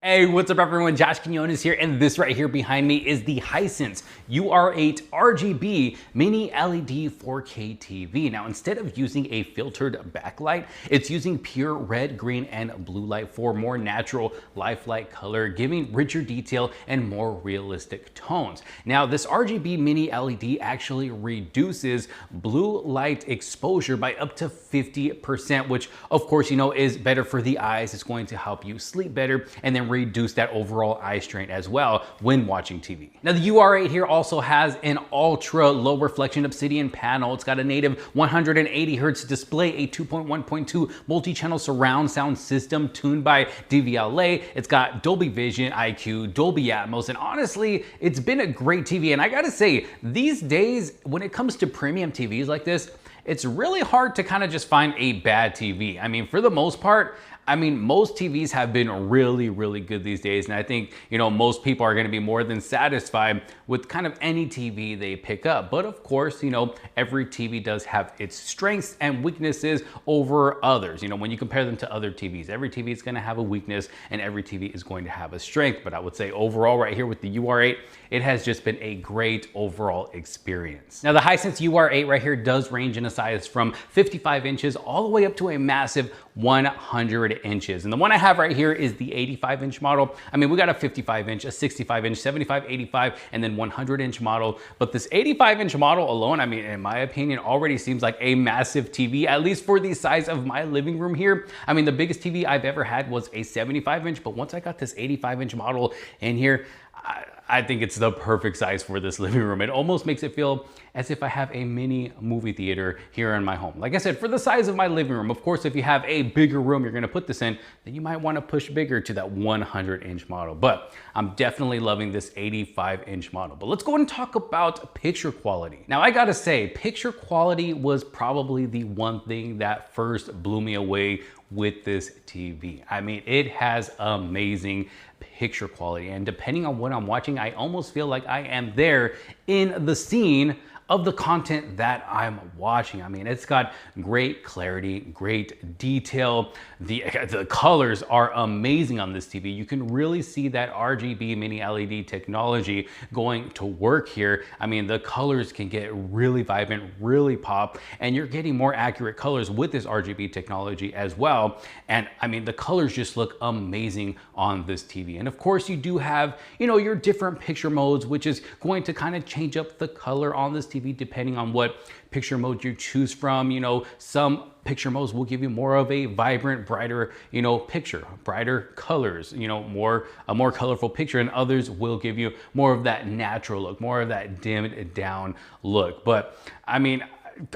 Hey, what's up everyone? Josh Quinones here, and this right here behind me is the Hisense UR8 RGB Mini LED 4K TV. Now, instead of using a filtered backlight, it's using pure red, green, and blue light for more natural, lifelike color, giving richer detail and more realistic tones. Now, this RGB Mini LED actually reduces blue light exposure by up to 50%, which of course, is better for the eyes. It's going to help you sleep better and then reduce that overall eye strain as well when watching TV. Now the UR8 here also has an ultra low reflection obsidian panel. It's got a native 180 hertz display, a 2.1.2 multi-channel surround sound system tuned by DVLA. It's got Dolby Vision, IQ, Dolby Atmos, and honestly, it's been a great TV. And I gotta say, these days, when it comes to premium TVs like this, it's really hard to kind of just find a bad TV. I mean, for the most part, most TVs have been really, really good these days. And I think, most people are gonna be more than satisfied with kind of any TV they pick up. But of course, every TV does have its strengths and weaknesses over others. When you compare them to other TVs, every TV is gonna have a weakness and every TV is going to have a strength. But I would say overall right here with the UR8, it has just been a great overall experience. Now the Hisense UR8 right here does range in a size from 55 inches all the way up to a massive 100 inches. And the one I have right here is the 85-inch model. We got a 55-inch, a 65-inch, 75, 85, and then 100-inch model. But this 85-inch model alone, in my opinion, already seems like a massive TV, at least for the size of my living room here. The biggest TV I've ever had was a 75-inch, but once I got this 85-inch model in here, I think it's the perfect size for this living room. It almost makes it feel as if I have a mini movie theater here in my home. Like I said, for the size of my living room, of course, if you have a bigger room you're gonna put this in, then you might wanna push bigger to that 100-inch model. But I'm definitely loving this 85-inch model. But let's go ahead and talk about picture quality. Now, I gotta say, picture quality was probably the one thing that first blew me away with this TV. It has amazing picture quality, and depending on what I'm watching, I almost feel like I am there in the scene of the content that I'm watching. It's got great clarity, great detail. The colors are amazing on this TV. You can really see that RGB mini LED technology going to work here. The colors can get really vibrant, really pop, and you're getting more accurate colors with this RGB technology as well. And the colors just look amazing on this TV. And of course, you do have, your different picture modes, which is going to kind of change up the color on this TV depending on what picture mode you choose from. Some picture modes will give you more of a vibrant, brighter, picture, brighter colors, a more colorful picture, and others will give you more of that natural look, more of that dimmed down look. But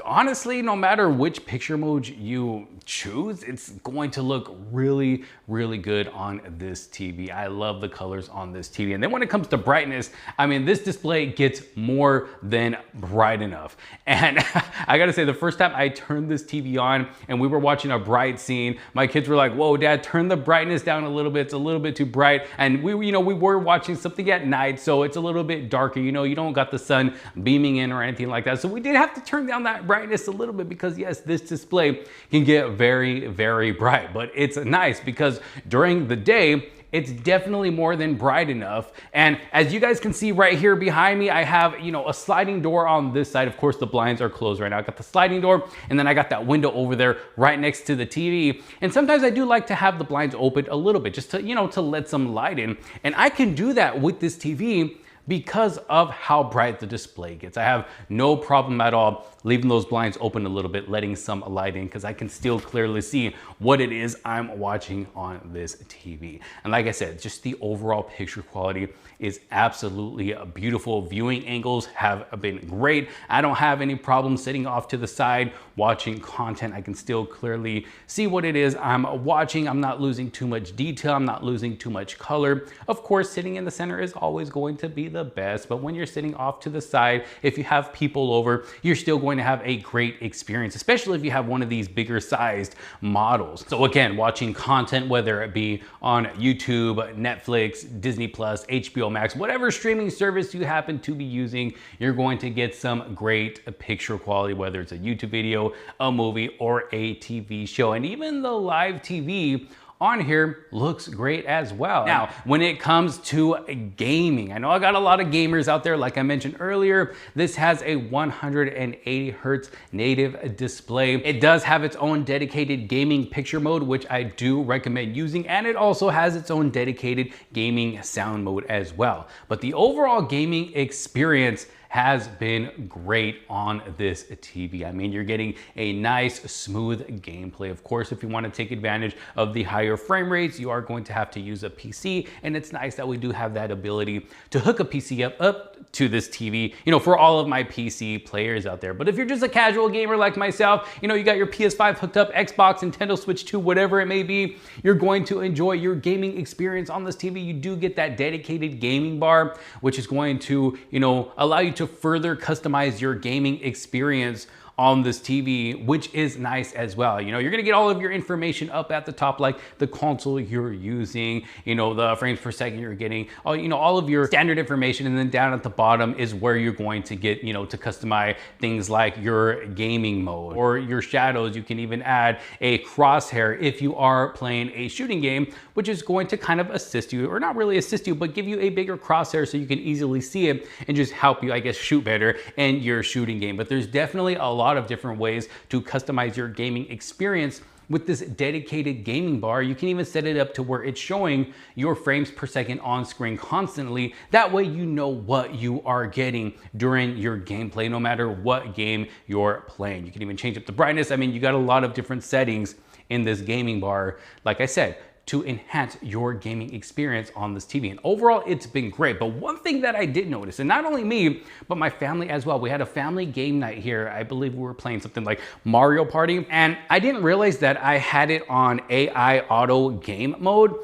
honestly, no matter which picture mode you choose, it's going to look really, really good on this TV. I love the colors on this TV. And then when it comes to brightness, this display gets more than bright enough. And I gotta say, the first time I turned this TV on and we were watching a bright scene, my kids were like, "Whoa, Dad, turn the brightness down a little bit. It's a little bit too bright." And we were watching something at night, so it's a little bit darker. You don't got the sun beaming in or anything like that. So we did have to turn down that brightness a little bit because yes, this display can get very, very bright, but it's nice because during the day, it's definitely more than bright enough. And as you guys can see right here behind me, I have, a sliding door on this side. Of course, the blinds are closed right now. I got the sliding door, and then I got that window over there right next to the TV. And sometimes I do like to have the blinds open a little bit just to, to let some light in. And I can do that with this TV because of how bright the display gets. I have no problem at all leaving those blinds open a little bit, letting some light in, because I can still clearly see what it is I'm watching on this TV. And like I said, just the overall picture quality is absolutely beautiful. Viewing angles have been great. I don't have any problem sitting off to the side watching content. I can still clearly see what it is I'm watching. I'm not losing too much detail. I'm not losing too much color. Of course, sitting in the center is always going to be the best, but when you're sitting off to the side, if you have people over, you're still going to have a great experience, especially if you have one of these bigger sized models. So again, watching content, whether it be on YouTube, Netflix, Disney Plus, HBO Max, whatever streaming service you happen to be using, you're going to get some great picture quality, whether it's a YouTube video, a movie, or a TV show. And even the live TV on here looks great as well. Now, when it comes to gaming, I know I got a lot of gamers out there. Like I mentioned earlier, this has a 180 hertz native display. It does have its own dedicated gaming picture mode, which I do recommend using, and it also has its own dedicated gaming sound mode as well. But the overall gaming experience has been great on this TV. I mean, you're getting a nice, smooth gameplay. Of course, if you want to take advantage of the higher frame rates, you are going to have to use a PC, and it's nice that we do have that ability to hook a PC up to this TV, you know, for all of my PC players out there. But if you're just a casual gamer like myself, you know, you got your PS5 hooked up, Xbox, Nintendo Switch 2, whatever it may be, you're going to enjoy your gaming experience on this TV. You do get that dedicated gaming bar, which is going to, you know, allow you to further customize your gaming experience on this TV, which is nice as well. You know, you're gonna get all of your information up at the top, like the console you're using, you know, the frames per second you're getting, all, you know, all of your standard information. And then down at the bottom is where you're going to get, you know, to customize things like your gaming mode or your shadows. You can even add a crosshair if you are playing a shooting game, which is going to kind of assist you, or not really assist you, but give you a bigger crosshair so you can easily see it and just help you, I guess, shoot better in your shooting game. But there's definitely a lot of different ways to customize your gaming experience with this dedicated gaming bar. You can even set it up to where it's showing your frames per second on screen constantly. That way you know what you are getting during your gameplay, no matter what game you're playing. You can even change up the brightness. I mean, you got a lot of different settings in this gaming bar, like I said, to enhance your gaming experience on this TV. And overall, it's been great. But one thing that I did notice, and not only me, but my family as well, we had a family game night here. I believe we were playing something like Mario Party, and I didn't realize that I had it on AI auto game mode.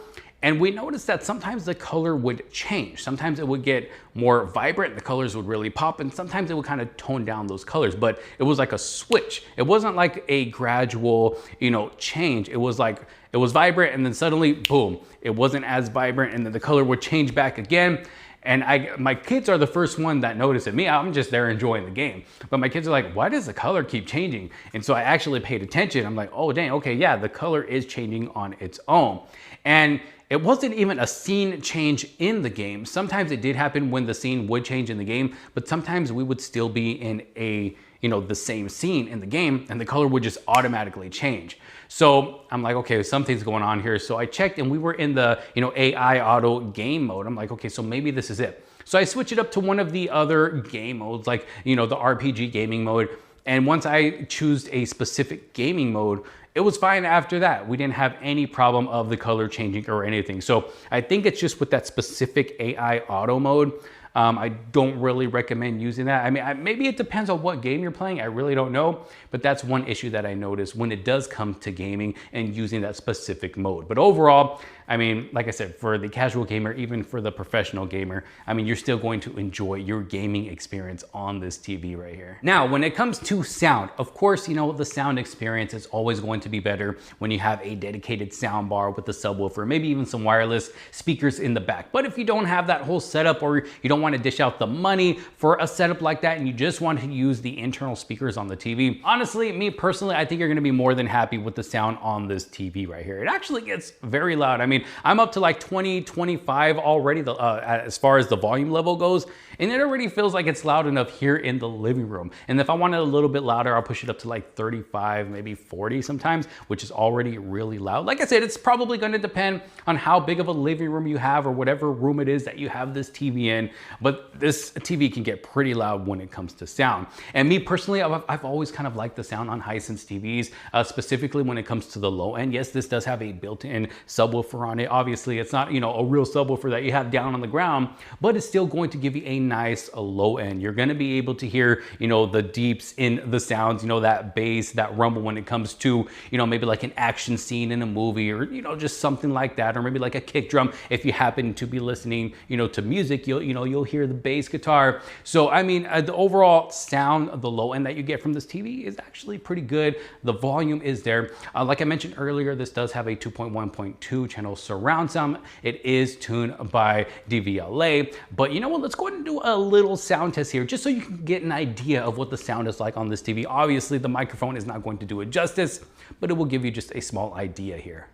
And we noticed that sometimes the color would change. Sometimes it would get more vibrant, the colors would really pop, and sometimes it would kind of tone down those colors, but it was like a switch. It wasn't like a gradual, you know, change. It was like, it was vibrant and then suddenly, boom, it wasn't as vibrant, and then the color would change back again. And my kids are the first one that noticed it. Me, I'm just there enjoying the game. But my kids are like, why does the color keep changing? And so I actually paid attention. I'm like, oh dang, okay, yeah, the color is changing on its own. And it wasn't even a scene change in the game. Sometimes it did happen when the scene would change in the game, but sometimes we would still be in a, you know, the same scene in the game, and the color would just automatically change. So I'm like, okay, something's going on here. So I checked, and we were in the, you know, AI auto game mode. I'm like, okay, so maybe this is it. So I switch it up to one of the other game modes, like, you know, the RPG gaming mode. And once I choose a specific gaming mode, it was fine after that. We didn't have any problem of the color changing or anything. So I think it's just with that specific AI auto mode. I don't really recommend using that. I mean, maybe it depends on what game you're playing. I really don't know, but that's one issue that I noticed when it does come to gaming and using that specific mode. But overall, I mean, like I said, for the casual gamer, even for the professional gamer, I mean, you're still going to enjoy your gaming experience on this TV right here. Now, when it comes to sound, of course, you know, the sound experience is always going to be better when you have a dedicated sound bar with the subwoofer, maybe even some wireless speakers in the back. But if you don't have that whole setup, or you don't want to dish out the money for a setup like that, and you just want to use the internal speakers on the TV, honestly, me personally, I think you're going to be more than happy with the sound on this TV right here. It actually gets very loud. I mean, I'm up to like 20, 25 already as far as the volume level goes, and it already feels like it's loud enough here in the living room. And if I want it a little bit louder, I'll push it up to like 35, maybe 40 sometimes, which is already really loud. Like I said, it's probably going to depend on how big of a living room you have, or whatever room it is that you have this TV in. But this TV can get pretty loud when it comes to sound. And me personally, I've always kind of liked the sound on Hisense TVs, specifically when it comes to the low end. Yes, this does have a built-in subwoofer on it. Obviously, it's not, you know, a real subwoofer that you have down on the ground, but it's still going to give you a nice low end. You're going to be able to hear, you know, the deeps in the sounds, you know, that bass, that rumble when it comes to, you know, maybe like an action scene in a movie, or, you know, just something like that, or maybe like a kick drum. If you happen to be listening, you know, to music, you'll hear the bass guitar. So, I mean, the overall sound, the low end that you get from this TV is actually pretty good. The volume is there. Like I mentioned earlier, this does have a 2.1.2 channel surround sound. It is tuned by DVLA, but you know what? Let's go ahead and do a little sound test here, just so you can get an idea of what the sound is like on this TV. Obviously, the microphone is not going to do it justice, but it will give you just a small idea here.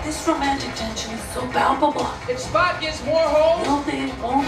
This romantic tension is so palpable. If Spot gets more holes, No, babe, won't.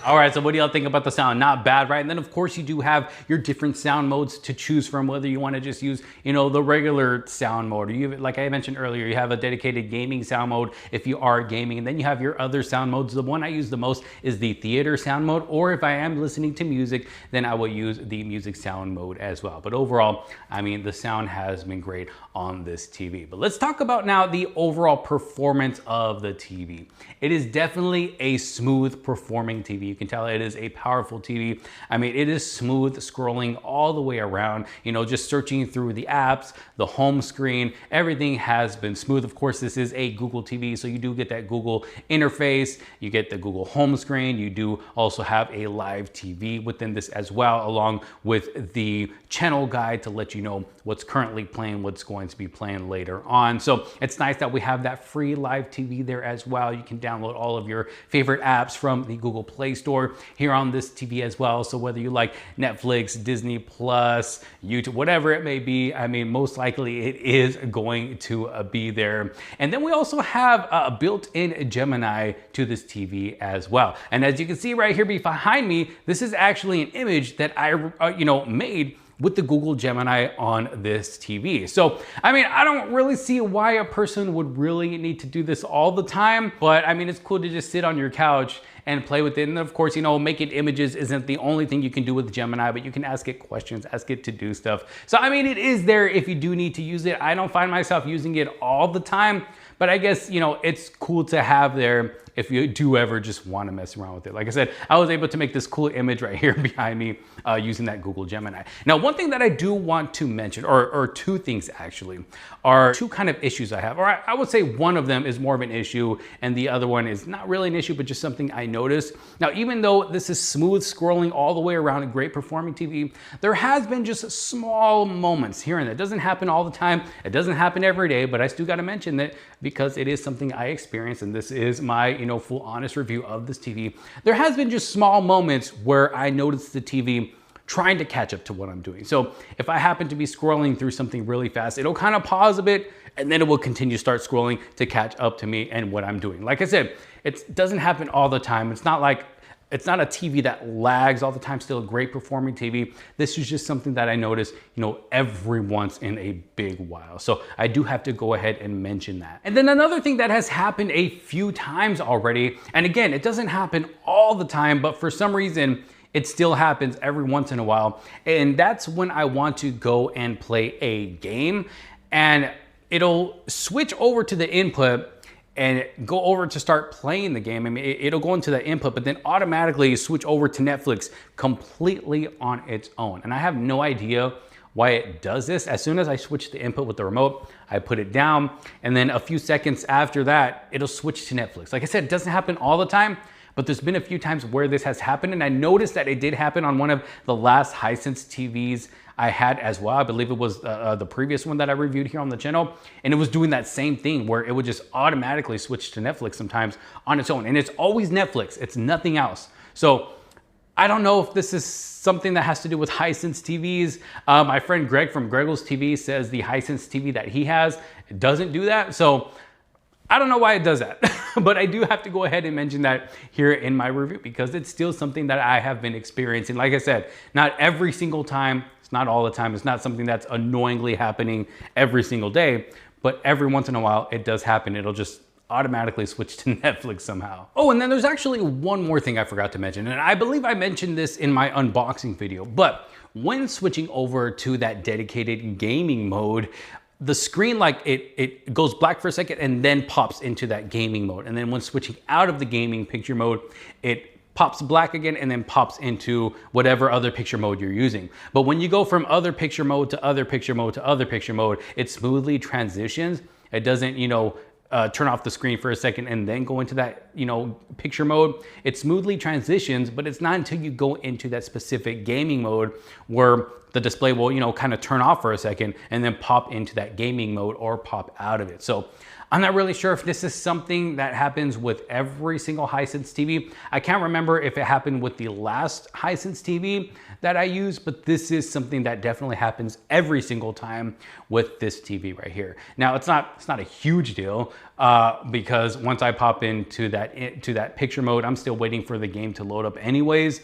All right, so what do y'all think about the sound? Not bad, right? And then of course you do have your different sound modes to choose from, whether you want to just use, the regular sound mode, or you, like I mentioned earlier, you have a dedicated gaming sound mode if you are gaming, and then you have your other sound modes. The one I use the most is the theater sound mode, or if I am listening to music, then I will use the music sound mode as well. But overall, I mean, the sound has been great on this TV. But let's talk about now the overall performance of the TV. It is definitely a smooth performing TV. You can tell it is a powerful TV. I mean, it is smooth scrolling all the way around, just searching through the apps, the home screen, everything has been smooth. Of course, this is a Google TV, so you do get that Google interface, you get the Google home screen, you do also have a live TV within this as well, along with the channel guide to let you know what's currently playing, what's going to be playing later on. So it's nice that we have that free live TV there as well. You can download all of your favorite apps from the Google Play Store here on this TV as well. So whether you like Netflix, Disney Plus, YouTube, whatever it may be, I mean, most likely it is going to be there. And then we also have a built-in Gemini to this TV as well. And as you can see right here behind me, this is actually an image that I, made with the Google Gemini on this TV. So, I mean, I don't really see why a person would really need to do this all the time, but I mean, it's cool to just sit on your couch and play with it. And of course, making images isn't the only thing you can do with Gemini, but you can ask it questions, ask it to do stuff. So, I mean, it is there if you do need to use it. I don't find myself using it all the time, but I guess, it's cool to have there if you do ever just want to mess around with it. Like I said, I was able to make this cool image right here behind me using that Google Gemini. Now, one thing that I do want to mention, or two things actually, are two kind of issues I have. Or I would say one of them is more of an issue and the other one is not really an issue, but just something I noticed. Now, even though this is smooth scrolling all the way around a great performing TV, there has been just small moments here and there. It doesn't happen all the time. It doesn't happen every day, but I still got to mention that because it is something I experienced, and this is my, full honest review of this TV. There has been just small moments where I noticed the TV trying to catch up to what I'm doing. So if I happen to be scrolling through something really fast, it'll kind of pause a bit and then it will continue to start scrolling to catch up to me and what I'm doing. Like I said, it doesn't happen all the time. It's not a TV that lags all the time, still a great performing TV. This is just something that I notice, every once in a big while. So I do have to go ahead and mention that. And then another thing that has happened a few times already, and again, it doesn't happen all the time, but for some reason, it still happens every once in a while. And that's when I want to go and play a game and it'll switch over to the input and go over to start playing the game. I mean, it'll go into the input, but then automatically switch over to Netflix completely on its own. And I have no idea why it does this. As soon as I switch the input with the remote, I put it down, and then a few seconds after that, it'll switch to Netflix. Like I said, it doesn't happen all the time, but there's been a few times where this has happened, and I noticed that it did happen on one of the last Hisense TVs I had as well. I believe it was the previous one that I reviewed here on the channel, and it was doing that same thing where it would just automatically switch to Netflix sometimes on its own, and it's always Netflix, it's nothing else. So I don't know if this is something that has to do with Hisense TVs. My friend Greg from Greggles TV says the Hisense TV that he has doesn't do that. So I don't know why it does that, but I do have to go ahead and mention that here in my review because it's still something that I have been experiencing. Like I said, not every single time, it's not all the time, it's not something that's annoyingly happening every single day, but every once in a while it does happen. It'll just automatically switch to Netflix somehow. Oh, and then there's actually one more thing I forgot to mention, and I believe I mentioned this in my unboxing video, but when switching over to that dedicated gaming mode, the screen, like it goes black for a second and then pops into that gaming mode. And then when switching out of the gaming picture mode, it pops black again and then pops into whatever other picture mode you're using. But when you go from other picture mode to other picture mode to other picture mode, it smoothly transitions. It doesn't, turn off the screen for a second and then go into that, picture mode. It smoothly transitions, but it's not until you go into that specific gaming mode where the display will, kind of turn off for a second and then pop into that gaming mode or pop out of it. So I'm not really sure if this is something that happens with every single Hisense TV. I can't remember if it happened with the last Hisense TV that I used, but this is something that definitely happens every single time with this TV right here. Now, it's not a huge deal because once I pop into that picture mode, I'm still waiting for the game to load up anyways.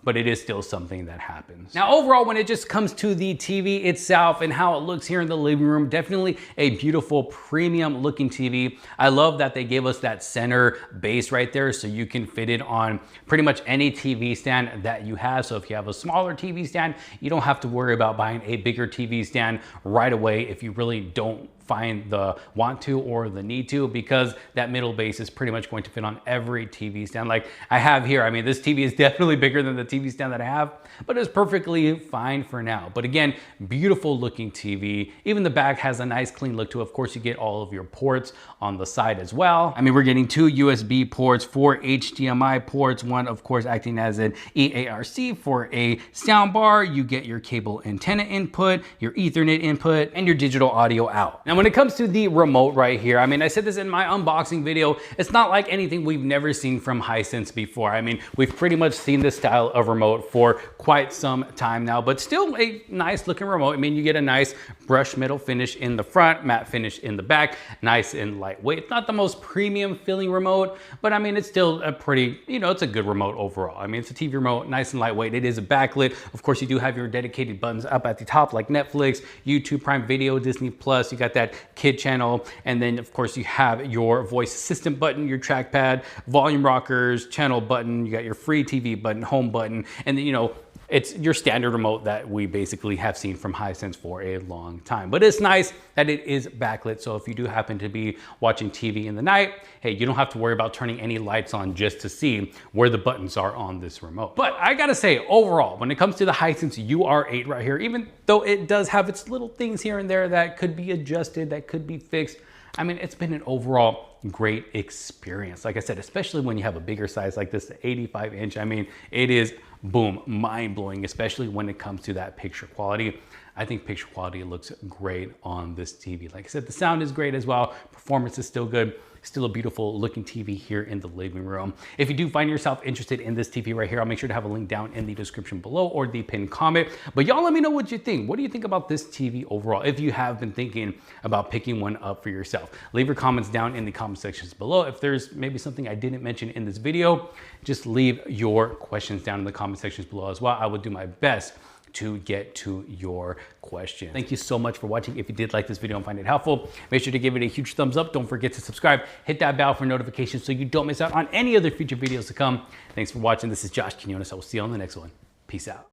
But it is still something that happens. Now, overall, when it just comes to the TV itself and how it looks here in the living room, definitely a beautiful premium looking TV. I love that they gave us that center base right there so you can fit it on pretty much any TV stand that you have. So if you have a smaller TV stand, you don't have to worry about buying a bigger TV stand right away if you really don't find the want to or the need to, because that middle base is pretty much going to fit on every TV stand like I have here. I mean, this TV is definitely bigger than the TV stand that I have, but it's perfectly fine for now. But again, beautiful looking TV. Even the back has a nice clean look to it. Of course, you get all of your ports on the side as well. I mean, we're getting 2 USB ports, 4 HDMI ports, one of course acting as an EARC for a sound bar. You get your cable antenna input, your Ethernet input, and your digital audio out. Now, when it comes to the remote right here, I mean, I said this in my unboxing video, it's not like anything we've never seen from Hisense before. I mean, we've pretty much seen this style of remote for quite some time now, but still a nice looking remote. I mean, you get a nice brushed metal finish in the front, matte finish in the back, nice and lightweight. It's not the most premium feeling remote, but I mean, it's still a pretty, it's a good remote overall. I mean, it's a TV remote, nice and lightweight. It is a backlit. Of course, you do have your dedicated buttons up at the top like Netflix, YouTube Prime Video, Disney Plus. You got that kid channel, and then of course you have your voice assistant button, your trackpad, volume rockers, channel button, you got your free TV button, home button, and then it's your standard remote that we basically have seen from Hisense for a long time. But it's nice that it is backlit, so if you do happen to be watching TV in the night, hey, you don't have to worry about turning any lights on just to see where the buttons are on this remote. But I gotta say, overall, when it comes to the Hisense UR8 right here, even though it does have its little things here and there that could be adjusted, that could be fixed, I mean, it's been an overall great experience. Like I said, especially when you have a bigger size like this, the 85-inch, I mean, it is, boom, mind-blowing, especially when it comes to that picture quality. I think picture quality looks great on this TV. Like I said, the sound is great as well. Performance is still good. Still a beautiful looking TV here in the living room. If you do find yourself interested in this TV right here, I'll make sure to have a link down in the description below or the pinned comment. But y'all let me know what you think. What do you think about this TV overall? If you have been thinking about picking one up for yourself, leave your comments down in the comment sections below. If there's maybe something I didn't mention in this video, just leave your questions down in the comment sections below as well. I will do my best to get to your question. Thank you so much for watching. If you did like this video and find it helpful, make sure to give it a huge thumbs up. Don't forget to subscribe, hit that bell for notifications so you don't miss out on any other future videos to come. Thanks for watching. This is Josh Quinones. I will see you on the next one. Peace out.